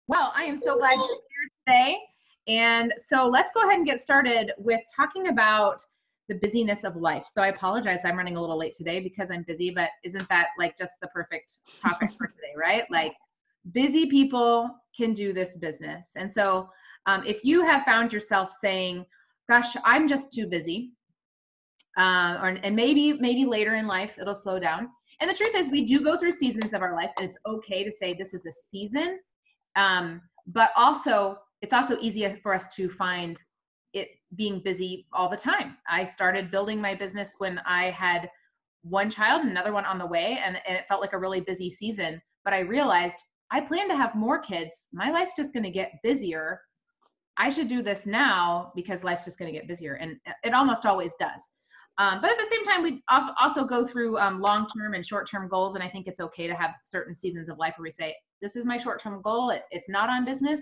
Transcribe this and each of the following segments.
Well, I am so glad you're here today. And so let's go ahead and get started with talking about the busyness of life. So I apologize, I'm running a little late today because I'm busy, but isn't that like just the perfect topic for today, right? Like busy people can do this business. And so if you have found yourself saying, gosh, I'm just too busy, and maybe later in life it'll slow down. And the truth is we do go through seasons of our life, and it's okay to say this is a season. But also, it's also easy for us to find it being busy all the time. I started building my business when I had one child and another one on the way, and it felt like a really busy season. But I realized I plan to have more kids. My life's just going to get busier. I should do this now because life's just going to get busier. And it almost always does. But at the same time, we also go through long-term and short-term goals. And I think it's okay to have certain seasons of life where we say, this is my short-term goal. It's not on business,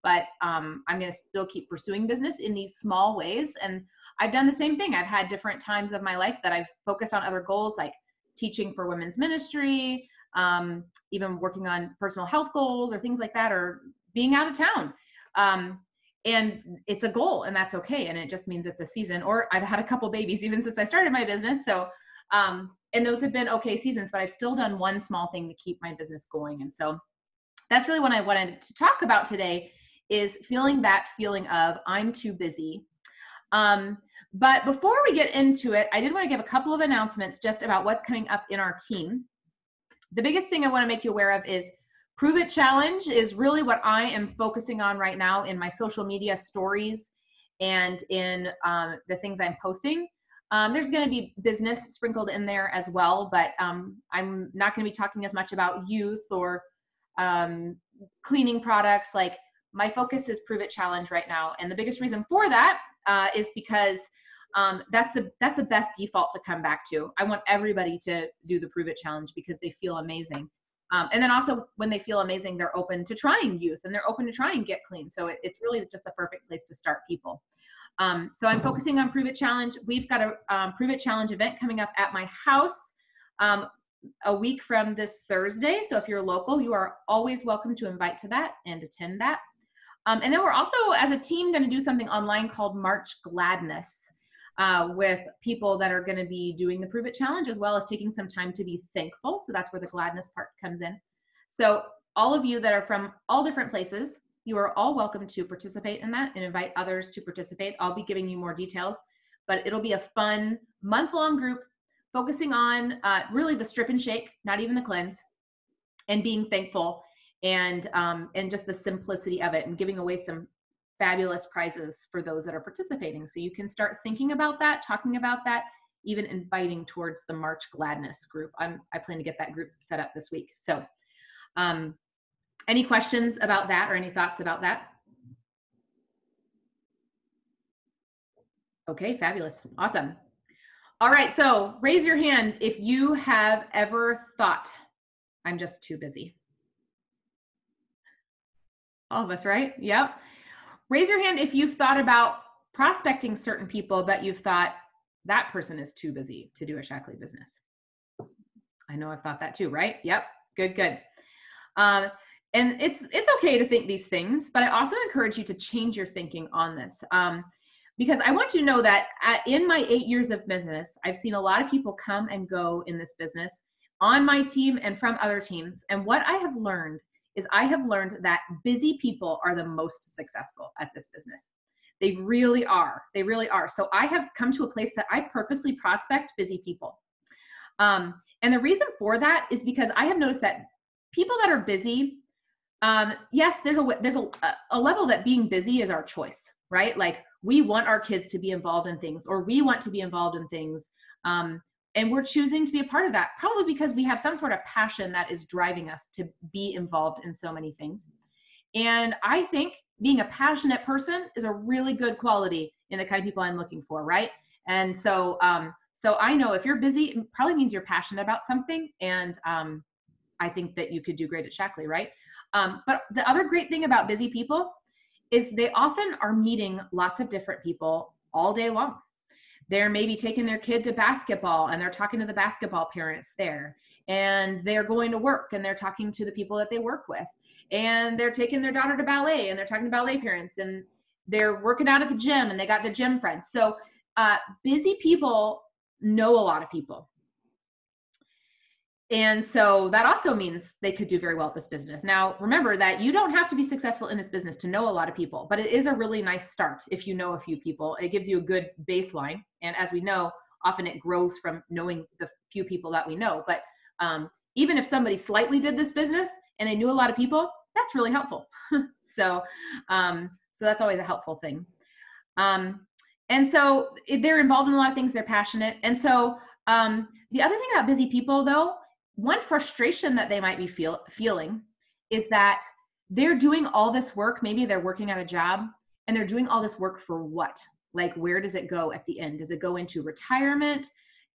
but I'm going to still keep pursuing business in these small ways. And I've done the same thing. I've had different times of my life that I've focused on other goals, like teaching for women's ministry, even working on personal health goals or things like that, or being out of town. And it's a goal, and that's okay. And it just means it's a season. Or I've had a couple babies even since I started my business. So, and those have been okay seasons, but I've still done one small thing to keep my business going. And so that's really what I wanted to talk about today, is feeling that feeling of I'm too busy. But before we get into it, I did want to give a couple of announcements just about what's coming up in our team. The biggest thing I want to make you aware of is Prove It Challenge is really what I am focusing on right now in my social media stories and in the things I'm posting. There's going to be business sprinkled in there as well, but I'm not going to be talking as much about youth or cleaning products. Like, my focus is Prove It Challenge right now. And the biggest reason for that is because that's the best default to come back to. I want everybody to do the Prove It Challenge because they feel amazing. And then also when they feel amazing, they're open to trying youth and they're open to trying Get Clean. So it's really just the perfect place to start people. So I'm focusing on Prove It Challenge. We've got a Prove It Challenge event coming up at my house a week from this Thursday. So if you're local, you are always welcome to invite to that and attend that. And then we're also, as a team, going to do something online called March Gladness with people that are going to be doing the Prove It Challenge, as well as taking some time to be thankful. So that's where the gladness part comes in. So all of you that are from all different places, you are all welcome to participate in that and invite others to participate. I'll be giving you more details, but it'll be a fun month-long group focusing on really the strip and shake, not even the cleanse, and being thankful and just the simplicity of it, and giving away some fabulous prizes for those that are participating. So you can start thinking about that, talking about that, even inviting towards the March Gladness group. I plan to get that group set up this week. So any questions about that or any thoughts about that? Okay, fabulous. Awesome. All right, so raise your hand if you have ever thought, I'm just too busy. All of us, right? Yep. Raise your hand if you've thought about prospecting certain people, but you've thought that person is too busy to do a Shaklee business. I know I've thought that too, right? Yep. Good, good. And it's okay to think these things, but I also encourage you to change your thinking on this. Because I want you to know that in my 8 years of business, I've seen a lot of people come and go in this business on my team and from other teams. And what I have learned is I have learned that busy people are the most successful at this business. They really are. They really are. So I have come to a place that I purposely prospect busy people. And the reason for that is because I have noticed that people that are busy, yes, there's a level that being busy is our choice, right? Like, we want our kids to be involved in things, or we want to be involved in things. And we're choosing to be a part of that, probably because we have some sort of passion that is driving us to be involved in so many things. And I think being a passionate person is a really good quality in the kind of people I'm looking for, right? And so I know if you're busy, it probably means you're passionate about something. And I think that you could do great at Shaklee, right? But the other great thing about busy people is they often are meeting lots of different people all day long. They're maybe taking their kid to basketball and they're talking to the basketball parents there, and they're going to work and they're talking to the people that they work with. and they're taking their daughter to ballet and they're talking to ballet parents and they're working out at the gym and they got their gym friends. So busy people know a lot of people. And so that also means they could do very well at this business. Now, remember that you don't have to be successful in this business to know a lot of people, but it is a really nice start if you know a few people. It gives you a good baseline. And as we know, often it grows from knowing the few people that we know. But even if somebody slightly did this business and they knew a lot of people, that's really helpful. So that's always a helpful thing. And so they're involved in a lot of things. They're passionate. And so the other thing about busy people, though, one frustration that they might be feeling is that they're doing all this work. Maybe they're working at a job and they're doing all this work for what? Like, where does it go at the end? Does it go into retirement?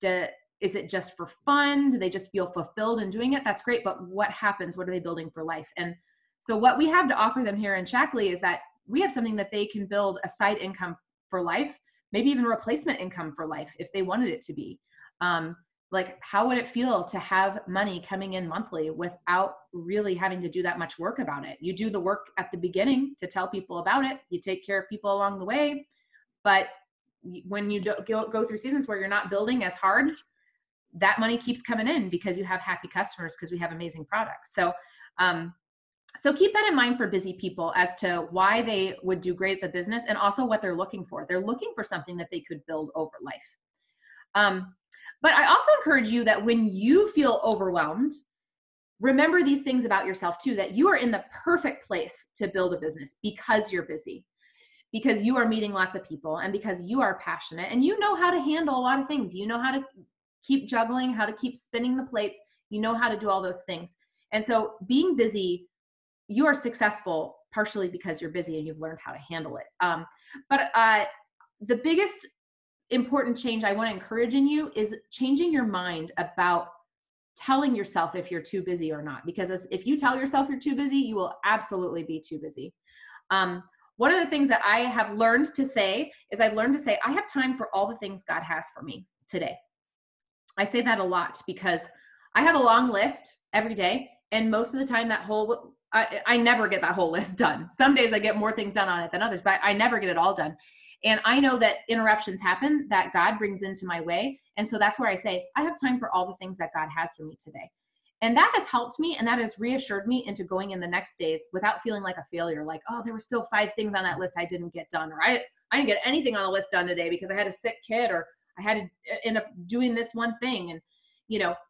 Is it just for fun? Do they just feel fulfilled in doing it? That's great. But what happens? What are they building for life? And so what we have to offer them here in Shaklee is that we have something that they can build a side income for life, maybe even replacement income for life if they wanted it to be. Like, how would it feel to have money coming in monthly without really having to do that much work about it? You do the work at the beginning to tell people about it. You take care of people along the way. But when you go through seasons where you're not building as hard, that money keeps coming in because you have happy customers because we have amazing products. So, so keep that in mind for busy people as to why they would do great at the business and also what they're looking for. They're looking for something that they could build over life. But I also encourage you that when you feel overwhelmed, remember these things about yourself too, that you are in the perfect place to build a business because you're busy, because you are meeting lots of people, and because you are passionate and you know how to handle a lot of things. You know how to keep juggling, how to keep spinning the plates. You know how to do all those things. And so being busy, you are successful partially because you're busy and you've learned how to handle it. But the biggest important change I want to encourage in you is changing your mind about telling yourself if you're too busy or not. Because if you tell yourself you're too busy, you will absolutely be too busy. One of the things that I have learned to say is I've learned to say, I have time for all the things God has for me today. I say that a lot because I have a long list every day. And most of the time I never get that whole list done. Some days I get more things done on it than others, but I never get it all done. And I know that interruptions happen that God brings into my way. And so that's where I say, I have time for all the things that God has for me today. And that has helped me, and that has reassured me into going in the next days without feeling like a failure. Like, oh, there were still 5 things on that list I didn't get done, or I didn't get anything on the list done today because I had a sick kid, or I had to end up doing this one thing. And,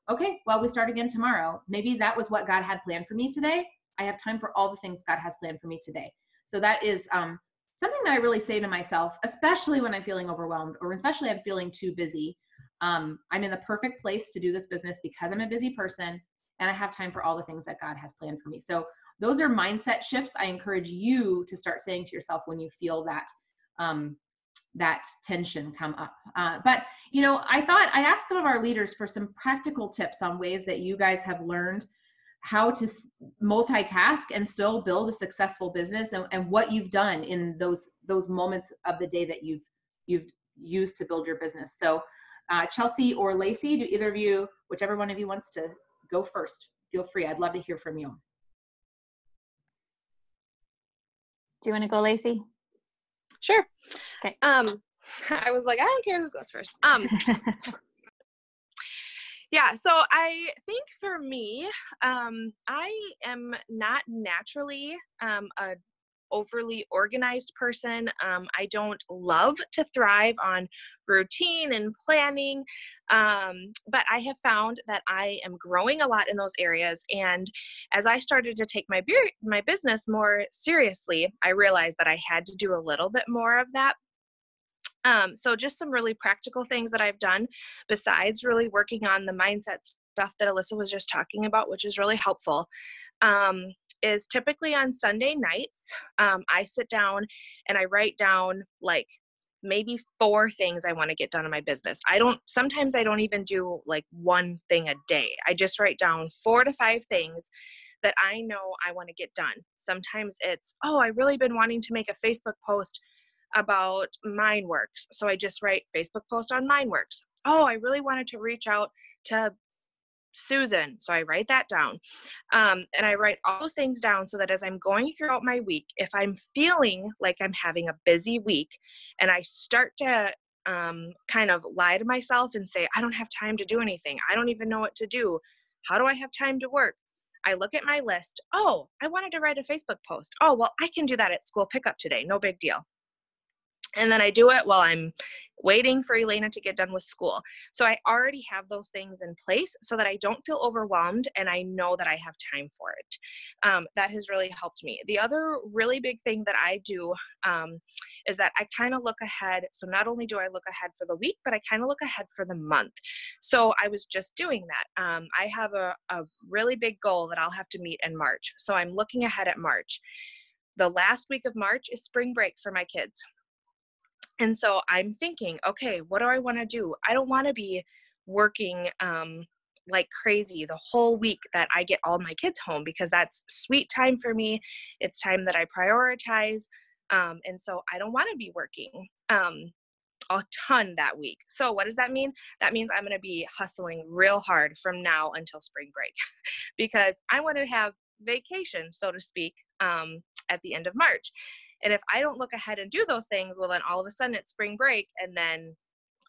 okay, well, we start again tomorrow. Maybe that was what God had planned for me today. I have time for all the things God has planned for me today. So that is something that I really say to myself, especially when I'm feeling overwhelmed, or especially I'm feeling too busy. I'm in the perfect place to do this business because I'm a busy person and I have time for all the things that God has planned for me. So those are mindset shifts I encourage you to start saying to yourself when you feel that that tension come up. But I thought I asked some of our leaders for some practical tips on ways that you guys have learned how to multitask and still build a successful business, and what you've done in those moments of the day that you've used to build your business. So Chelsea or Lacey, do either of you, whichever one of you wants to go first, feel free. I'd love to hear from you. Do you want to go, Lacey? Sure. Okay. I was like, I don't care who goes first. Yeah, so I think for me, I am not naturally a overly organized person. I don't love to thrive on routine and planning, but I have found that I am growing a lot in those areas. And as I started to take my business more seriously, I realized that I had to do a little bit more of that. So just some really practical things that I've done besides really working on the mindset stuff that Alyssa was just talking about, which is really helpful, is typically on Sunday nights, I sit down and I write down like maybe 4 things I want to get done in my business. Sometimes I don't even do like one thing a day. I just write down 4 to 5 things that I know I want to get done. Sometimes it's, I've really been wanting to make a Facebook post about MindWorks. So I just write Facebook post on MindWorks. I really wanted to reach out to Susan. So I write that down. And I write all those things down so that as I'm going throughout my week, if I'm feeling like I'm having a busy week and I start to kind of lie to myself and say, I don't have time to do anything. I don't even know what to do. How do I have time to work? I look at my list. Oh, I wanted to write a Facebook post. Oh, well, I can do that at school pickup today. No big deal. And then I do it while I'm waiting for Elena to get done with school. So I already have those things in place so that I don't feel overwhelmed and I know that I have time for it. That has really helped me. The other really big thing that I do is that I kind of look ahead. So not only do I look ahead for the week, but I kind of look ahead for the month. So I was just doing that. I have a really big goal that I'll have to meet in March. So I'm looking ahead at March. The last week of March is spring break for my kids. And so I'm thinking, okay, what do I want to do? I don't want to be working like crazy the whole week that I get all my kids home, because that's sweet time for me. It's time that I prioritize. And so I don't want to be working a ton that week. So what does that mean? That means I'm going to be hustling real hard from now until spring break because I want to have vacation, so to speak, at the end of March. And if I don't look ahead and do those things, well, then all of a sudden it's spring break and then,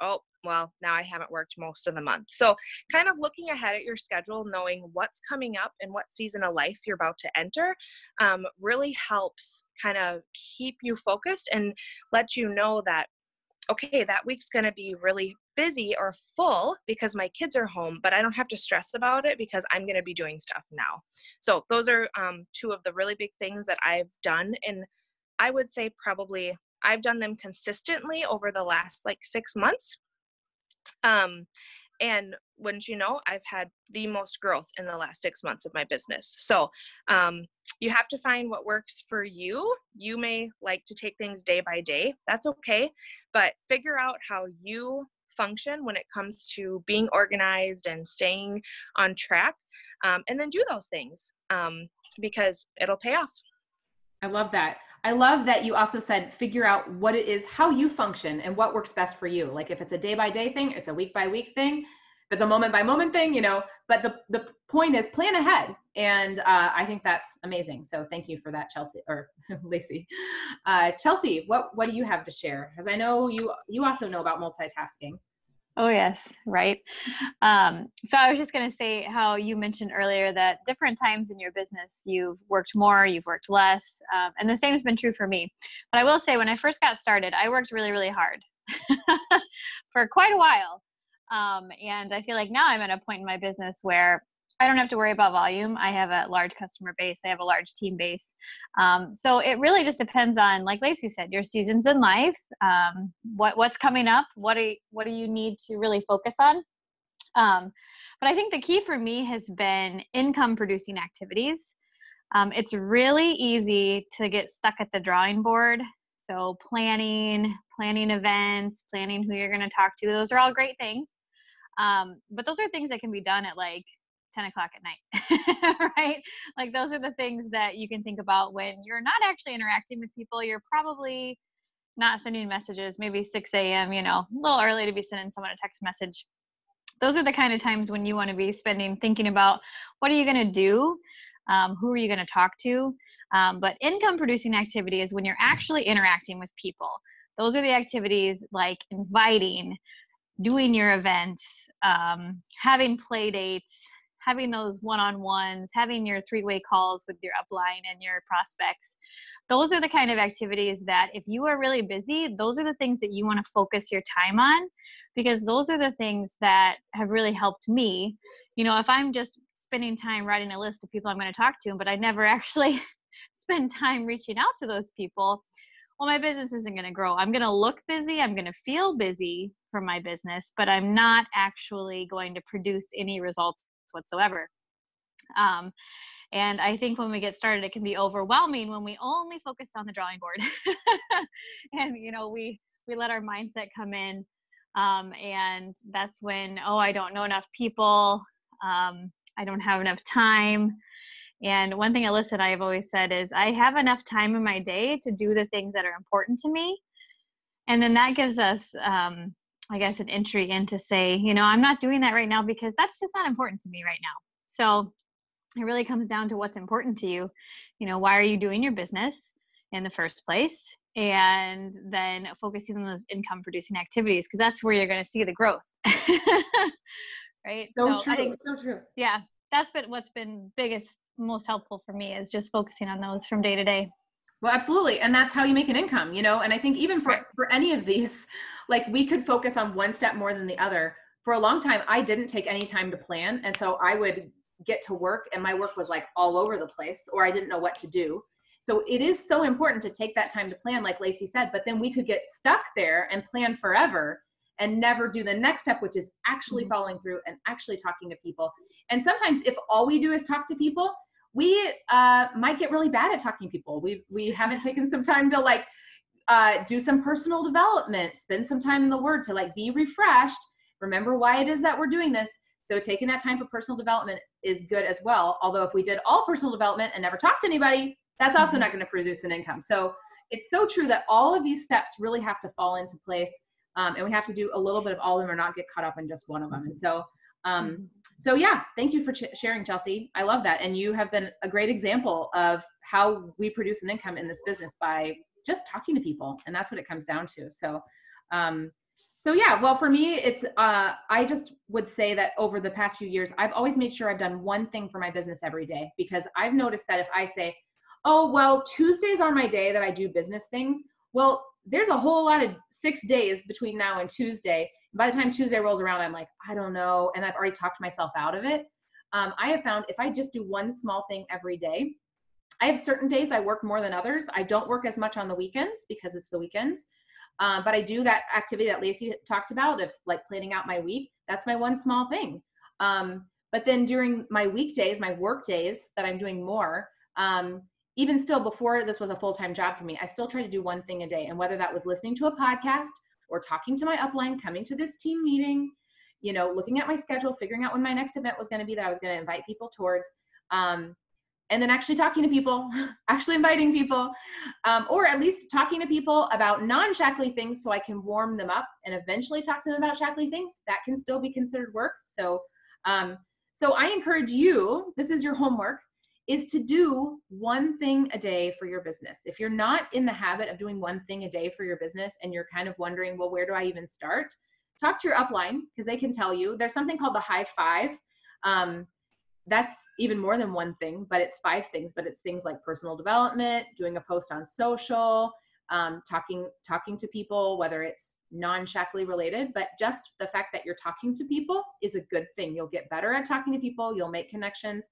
oh, well, now I haven't worked most of the month. So kind of looking ahead at your schedule, knowing what's coming up and what season of life you're about to enter really helps kind of keep you focused and let you know that, okay, that week's going to be really busy or full because my kids are home, but I don't have to stress about it because I'm going to be doing stuff now. So those are two of the really big things that I've done. And I would say probably I've done them consistently over the last like 6 months. And wouldn't you know, I've had the most growth in the last 6 months of my business. So you have to find what works for you. You may like to take things day by day. That's okay. But figure out how you function when it comes to being organized and staying on track. And then do those things because it'll pay off. I love that. I love that you also said, figure out what it is, how you function and what works best for you. Like if it's a day by day thing, it's a week by week thing. If it's a moment by moment thing, but the point is plan ahead. And I think that's amazing. So thank you for that, Chelsea or Lacey. Chelsea, what do you have to share? Because I know you also know about multitasking. Oh, yes. Right. So I was just going to say how you mentioned earlier that different times in your business, you've worked more, you've worked less. And the same has been true for me. But I will say when I first got started, I worked really, really hard for quite a while. And I feel like now I'm at a point in my business where I don't have to worry about volume. I have a large customer base. I have a large team base. So it really just depends on, like Lacey said, your seasons in life, what's coming up, what do you need to really focus on. But I think the key for me has been income producing activities. It's really easy to get stuck at the drawing board. So planning events, planning who you're going to talk to, those are all great things. But those are things that can be done at like 10 o'clock at night, right? Like those are the things that you can think about when you're not actually interacting with people. You're probably not sending messages, maybe 6 a.m., a little early to be sending someone a text message. Those are the kind of times when you want to be thinking about what are you going to do? Who are you going to talk to? But income producing activity is when you're actually interacting with people. Those are the activities like inviting, doing your events, having play dates, having those one-on-ones, having your 3-way calls with your upline and your prospects. Those are the kind of activities that if you are really busy, those are the things that you want to focus your time on, because those are the things that have really helped me. If I'm just spending time writing a list of people I'm going to talk to, but I never actually spend time reaching out to those people, well, my business isn't going to grow. I'm going to look busy. I'm going to feel busy for my business, but I'm not actually going to produce any results whatsoever. And I think when we get started, it can be overwhelming when we only focus on the drawing board and, we let our mindset come in. And that's when, I don't know enough people. I don't have enough time. And one thing Alyssa and I have always said is I have enough time in my day to do the things that are important to me. And then that gives us I guess, an entry in to say, I'm not doing that right now because that's just not important to me right now. So it really comes down to what's important to you. Why are you doing your business in the first place? And then focusing on those income producing activities, because that's where you're going to see the growth. Right. So true. I think, so true. yeah, that's been what's been biggest, most helpful for me is just focusing on those from day to day. Well, absolutely. And that's how you make an income, and I think even for any of these, like we could focus on one step more than the other. For a long time, I didn't take any time to plan. And so I would get to work and my work was like all over the place, or I didn't know what to do. So it is so important to take that time to plan, like Lacey said, but then we could get stuck there and plan forever and never do the next step, which is actually following through and actually talking to people. And sometimes if all we do is talk to people, we might get really bad at talking to people. We haven't taken some time to do some personal development, spend some time in the Word to be refreshed, remember why it is that we're doing this. So taking that time for personal development is good as well. Although if we did all personal development and never talked to anybody, that's also not going to produce an income. So it's so true that all of these steps really have to fall into place. And we have to do a little bit of all of them or not get caught up in just one of them. And so yeah, thank you for sharing, Chelsea. I love that. And you have been a great example of how we produce an income in this business by just talking to people. And that's what it comes down to. So yeah, well, for me, it's, I just would say that over the past few years, I've always made sure I've done one thing for my business every day, because I've noticed that if I say, oh, well, Tuesdays are my day that I do business things. Well, there's a whole lot of 6 days between now and Tuesday. By the time Tuesday rolls around, I'm like, I don't know. And I've already talked myself out of it. I have found if I just do one small thing every day, I have certain days I work more than others. I don't work as much on the weekends because it's the weekends. But I do that activity that Lacey talked about of planning out my week. That's my one small thing. But then during my weekdays, my work days that I'm doing more, even still before this was a full-time job for me, I still try to do one thing a day. And whether that was listening to a podcast or talking to my upline, coming to this team meeting, looking at my schedule, figuring out when my next event was going to be that I was going to invite people towards, and then actually talking to people, actually inviting people, or at least talking to people about non-Shaklee things so I can warm them up and eventually talk to them about Shaklee things. That can still be considered work. So I encourage you, this is your homework, is to do one thing a day for your business. If you're not in the habit of doing one thing a day for your business and you're kind of wondering, well, where do I even start? Talk to your upline, because they can tell you. There's something called the high five. That's even more than one thing, but it's 5 things. But it's things like personal development, doing a post on social, talking to people, whether it's non-Shaklee related, but just the fact that you're talking to people is a good thing. You'll get better at talking to people. You'll make connections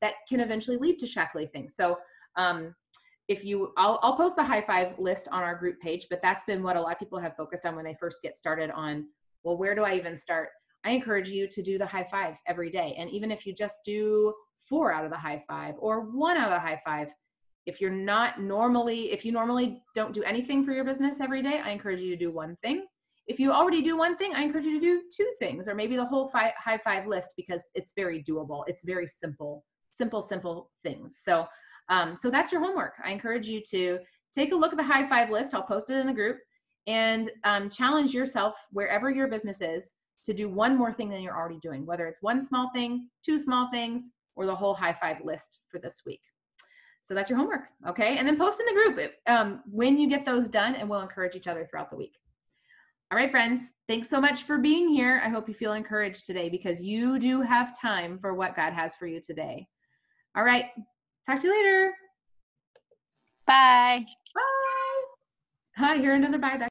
that can eventually lead to Shaklee things. So I'll post the high five list on our group page, but that's been what a lot of people have focused on when they first get started on, well, where do I even start? I encourage you to do the high five every day. And even if you just do 4 out of the high 5 or 1 out of the high 5, if you normally don't do anything for your business every day, I encourage you to do one thing. If you already do one thing, I encourage you to do 2 things, or maybe the whole high 5 list, because it's very doable. It's very simple things. So that's your homework. I encourage you to take a look at the high 5 list. I'll post it in the group, and challenge yourself wherever your business is to do one more thing than you're already doing, whether it's 1 small thing, 2 small things, or the whole high 5 list for this week. So that's your homework. Okay. And then post in the group when you get those done, and we'll encourage each other throughout the week. All right, friends, thanks so much for being here. I hope you feel encouraged today, because you do have time for what God has for you today. All right. Talk to you later. Bye. Bye. Hi, here's another bye.